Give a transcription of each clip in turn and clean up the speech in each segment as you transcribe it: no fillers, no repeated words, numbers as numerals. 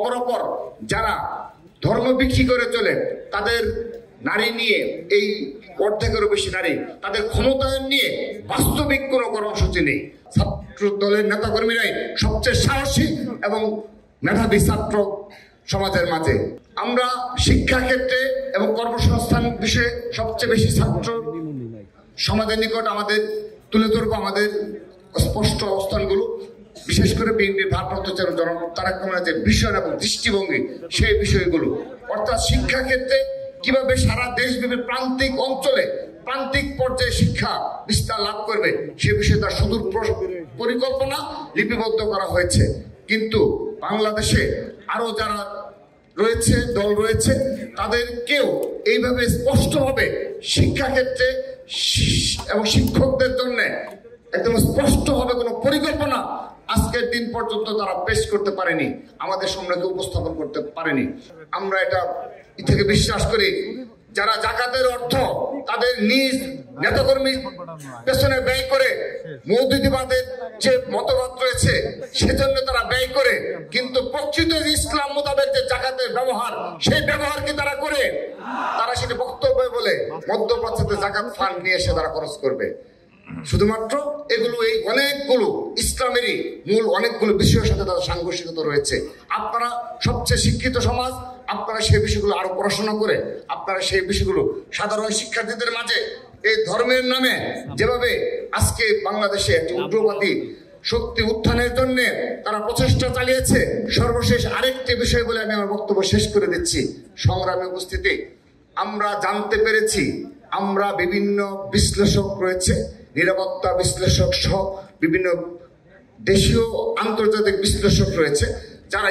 অপরাপর যারা ধর্ম বিক্রি করে চলে, তাদের নারী নিয়ে, এই অর্ধেকেরও বেশি নারী, তাদের ক্ষমতায়ন নিয়ে বাস্তবিক কোনো কর্মসূচি নেই। ছাত্র দলের নেতাকর্মীরাই সবচেয়ে সাহসী এবং মেধাবী ছাত্র সমাজের মাঝে। আমরা শিক্ষা ক্ষেত্রে এবং কর্মসংস্থান বিষয়ে সবচেয়ে বেশি ছাত্র সমাজের নিকট আমাদের তুলে ধরবো আমাদের স্পষ্ট অবস্থানগুলো, বিশেষ করে বিএনপির ভারপ্রাপ্ত চেয়ারম্যান তারেক রহমানের যে বিষয় এবং দৃষ্টিভঙ্গি, সেই বিষয়গুলো, অর্থাৎ শিক্ষা ক্ষেত্রে কিভাবে সারা দেশব্যাপী প্রান্তিক অঞ্চলে প্রান্তিক পর্যায়ে শিক্ষা বিস্তার লাভ করবে, সে বিষয়ে তার সুদূর পরিকল্পনা লিপিবদ্ধ করা হয়েছে। কিন্তু বাংলাদেশে আরো যারা রয়েছে, দল রয়েছে, তাদের কেউ এইভাবে স্পষ্টভাবে শিক্ষাক্ষেত্রে এবং শিক্ষকদের জন্য একদম স্পষ্টভাবে কোনো পরিকল্পনা আজকের দিন পর্যন্ত তারা পেশ করতে পারেনি, আমাদের সামনে উপস্থাপন করতে পারেনি। আমরা এটা থেকে বিশ্বাস করি, যারা জাকাতের অর্থ তাদের নিজ নেতাকর্মী পেছনে ব্যয় করে, মৌদুদিবাদের যে মতবাদ রয়েছে সেজন্য তারা ব্যয় করে, কিন্তু প্রকৃত ইসলাম মোতাবেক যে জাকাতের ব্যবহার, সেই ব্যবহার কি তারা করে? তারা সেটা বক্তব্য বলে মধ্যপ্রাচ্যতে জাকাত ফান্ড নিয়ে এসে তারা খরচ করবে। শুধুমাত্র এগুলো, এই অনেকগুলো ইসলামেরই মূল অনেকগুলো বিষয়ের সাথে তাদের সাংঘর্ষিকতা রয়েছে। আপনারা সবচেয়ে শিক্ষিত সমাজ, আপনারা সেই বিষয়গুলো আরো পড়াশোনা করে আপনারা সেই বিষয়গুলো সাধারণ শিক্ষার্থীদের মাঝে এই ধর্মের নামে যেভাবে আজকে বাংলাদেশে একটি উগ্রবাদী শক্তি উত্থানের জন্য তারা প্রচেষ্টা চালিয়েছে। সর্বশেষ আরেকটি বিষয় বলে আমি আমার বক্তব্য শেষ করে দিচ্ছি। সংগ্রামী উপস্থিতি, আমরা জানতে পেরেছি, আমরা বিভিন্ন বিশ্লেষক রয়েছে, নিরাপত্তা বিশ্লেষক সহ বিভিন্ন দেশীয় আন্তর্জাতিক বিশ্লেষক রয়েছে, যারা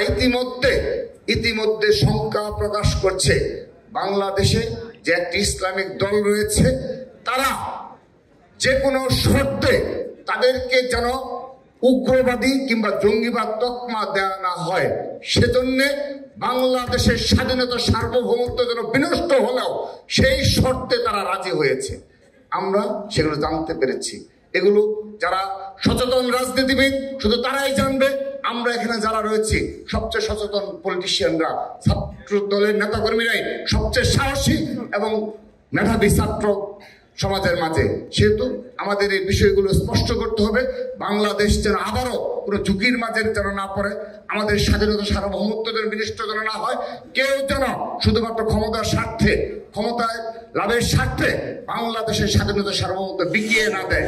ইতিমধ্যে শঙ্কা প্রকাশ করছে বাংলাদেশে যে একটি ইসলামিক দল রয়েছে, তারা যে কোনো শর্তে তাদেরকে যেন উগ্রবাদী কিংবা জঙ্গিবাদ তকমা দেওয়া না হয়, সেজন্য বাংলাদেশের স্বাধীনতা সার্বভৌমত্ব যেন বিনষ্ট হলেও সেই শর্তে তারা রাজি হয়েছে। আমরা সেগুলো জানতে পেরেছি। এগুলো যারা সচেতন রাজনীতিবিদ শুধু তারাই জানবে। আমরা এখানে যারা রয়েছি সবচেয়ে সচেতন পলিটিশিয়ানরা, ছাত্র দলের নেতাকর্মীরাই সবচেয়ে সাহসী এবং মেধাবী ছাত্র সমাজের মাঝে। সেহেতু আমাদের এই বিষয়গুলো স্পষ্ট করতে হবে। বাংলাদেশ যেন আবারও কোনো ঝুঁকির মাঝে যেন না পড়ে, আমাদের স্বাধীনতা সার্বভৌমত্ব যেন বিনষ্ট যেন না হয়, কেউ যেন শুধুমাত্র ক্ষমতার স্বার্থে, ক্ষমতায় লাভের স্বার্থে বাংলাদেশের স্বাধীনতা সার্বভৌমত্ব বিকিয়ে না দেয়।